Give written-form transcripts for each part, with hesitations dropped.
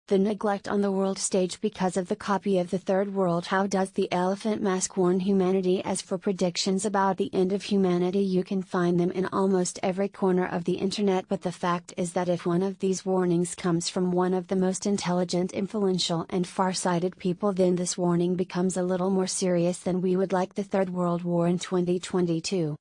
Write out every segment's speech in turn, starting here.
The neglect on the world stage because of the copy of the Third World. How does the elephant mask warn humanity? As for predictions about the end of humanity, you can find them in almost every corner of the internet, but the fact is that if one of these warnings comes from one of the most intelligent, influential and far-sighted people, then this warning becomes a little more serious than we would like. The Third World War in 2022.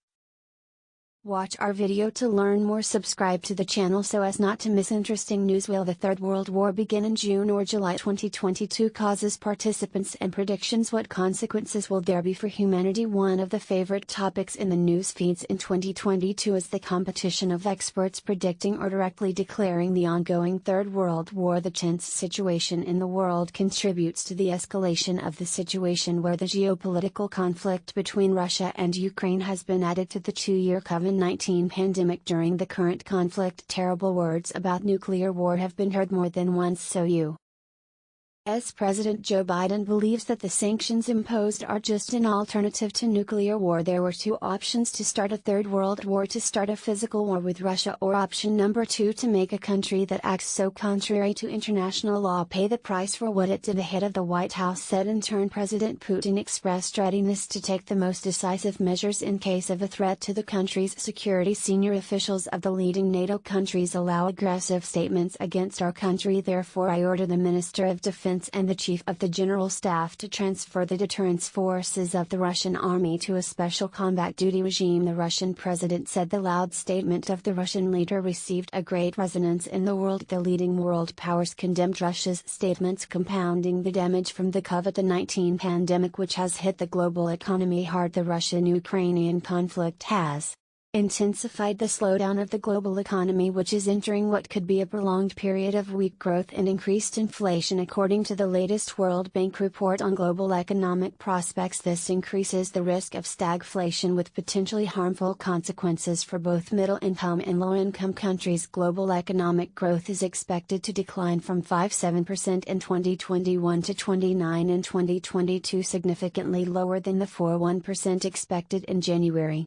Watch our video to learn more. Subscribe to the channel so as not to miss interesting news. Will the Third World War begin in June or July 2022? Causes, participants and predictions. What consequences will there be for humanity? One of the favorite topics in the news feeds in 2022 is the competition of experts predicting or directly declaring the ongoing Third World War. The tense situation in the world contributes to the escalation of the situation, where the geopolitical conflict between Russia and Ukraine has been added to the 2-year COVID-19 pandemic. During the current conflict, terrible words about nuclear war have been heard more than once. So U.S. President Joe Biden believes that the sanctions imposed are just an alternative to nuclear war. There were two options: to start a third world war, to start a physical war with Russia, or option number 2, to make a country that acts so contrary to international law pay the price for what it did. The head of the White House said in turn President Putin expressed readiness to take the most decisive measures in case of a threat to the country's security. Senior officials of the leading NATO countries allow aggressive statements against our country. Therefore, I order the Minister of Defense and the Chief of the General Staff to transfer the deterrence forces of the Russian army to a special combat duty regime. The Russian president said the loud statement of the Russian leader received a great resonance in the world. The leading world powers condemned Russia's statements, compounding the damage from the COVID-19 pandemic, which has hit the global economy hard. The Russian-Ukrainian conflict has intensified the slowdown of the global economy, which is entering what could be a prolonged period of weak growth and increased inflation, according to the latest World Bank report on global economic prospects. This increases the risk of stagflation, with potentially harmful consequences for both middle-income and low-income countries. Global economic growth is expected to decline from 5.7% in 2021 to 29% in 2022, significantly lower than the 4.1% expected in January.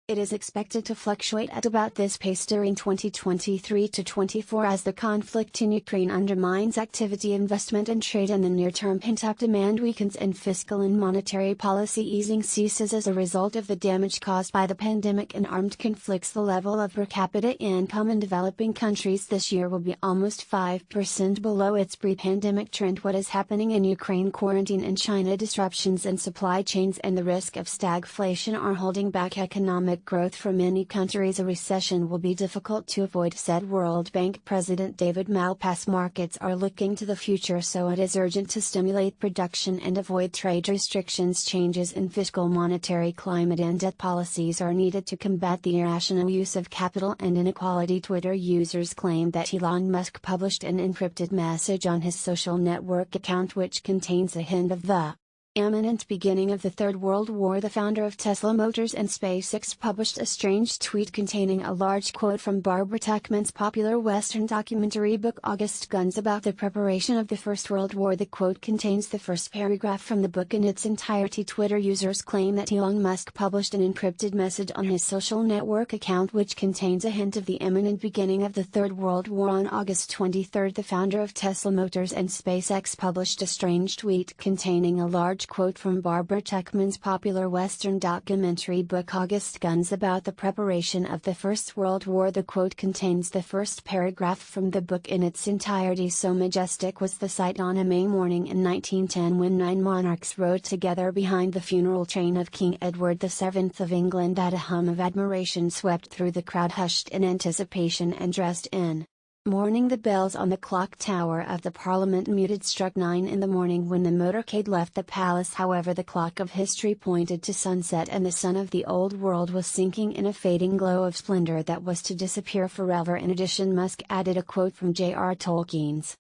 It is expected to fluctuate at about this pace during 2023 to 24 as the conflict in Ukraine undermines activity, investment and trade in the near term. Pent-up demand weakens and fiscal and monetary policy easing ceases as a result of the damage caused by the pandemic and armed conflicts. The level of per capita income in developing countries this year will be almost 5% below its pre-pandemic trend. What is happening in Ukraine, quarantine in China, disruptions in supply chains and the risk of stagflation are holding back economic growth for many countries. A recession will be difficult to avoid, said World Bank President David Malpass. Markets are looking to the future, so it is urgent to stimulate production and avoid trade restrictions. Changes in fiscal, monetary climate and debt policies are needed to combat the irrational use of capital and inequality. Twitter users claim that Elon Musk published an encrypted message on his social network account which contains a hint of the imminent beginning of the Third World War. The founder of Tesla Motors and SpaceX published a strange tweet containing a large quote from Barbara Tuchman's popular Western documentary book August Guns about the preparation of the First World War. The quote contains the first paragraph from the book in its entirety. Twitter users claim that Elon Musk published an encrypted message on his social network account which contains a hint of the imminent beginning of the Third World War. On August 23, the founder of Tesla Motors and SpaceX published a strange tweet containing a large quote from Barbara Tuchman's popular Western documentary book August Guns about the preparation of the First World War. The quote contains the first paragraph from the book in its entirety. So majestic was the sight on a May morning in 1910 when 9 monarchs rode together behind the funeral train of King Edward VII of England that a hum of admiration swept through the crowd, hushed in anticipation and dressed in mourning. The bells on the clock tower of the Parliament muted struck 9 in the morning when the motorcade left the palace. However, the clock of history pointed to sunset and the sun of the old world was sinking in a fading glow of splendor that was to disappear forever. In addition, Musk added a quote from J.R. Tolkien's